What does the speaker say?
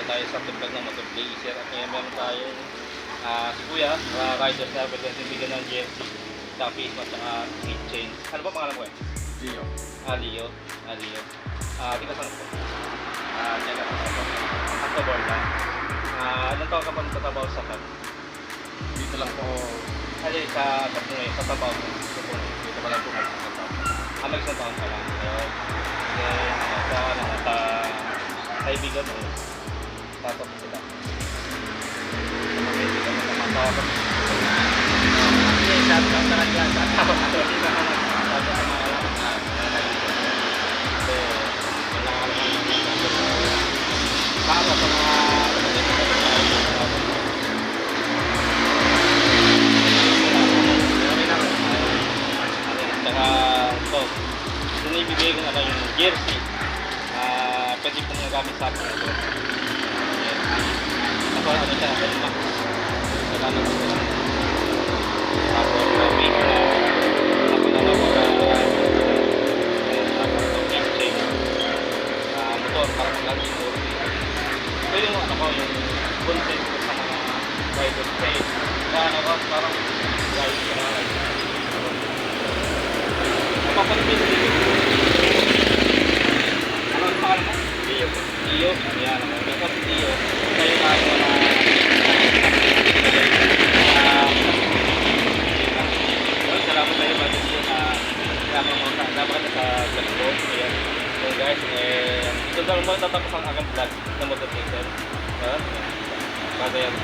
tayo sa vlog ng Motor Blazer at ngayon meron tayong si Kuya, rider sa pwede bigyan ng jersey, sa face mask at keychain. Ano ba pangalan mo eh? Leo. Leo. Leo. Tika saan po? Diyan lang sa Tabor lang. Ilang taon ka pa nagtatrabaho sa Tab? Dito lang po. Sa Tab mo eh, sa Tabaw. Dito pa lang po magtatrabaho. Mag-isang taon ka lang. Then, sa kaibigan mo, tatapos sila. Sabi lang talaga sa tao na ito. Hindi na naman. Sabi ang mga alam na kasi kailangan para sa mga saka ito, sinibigay ko na yung jersey. Pwede pong nagamit sa akin ito. Ako ano siya, max. Salamat po sila. Tapos make na ako na keychain. Motor para lang yung ito yung ano ko, yung content ko sa mga rider trail. Kaya ano ko, parang guys na napapalipin dito. Ano ang pangalan mo? Leo. Leo? Ayan. Ito si Leo. Kayo na ako na salamat tayo mga Leo na kama mo sa dapat sa vlog ko. Ayan. So guys, ito daw mo tatapos ang aking vlog na Motor Blazer. Basta yan.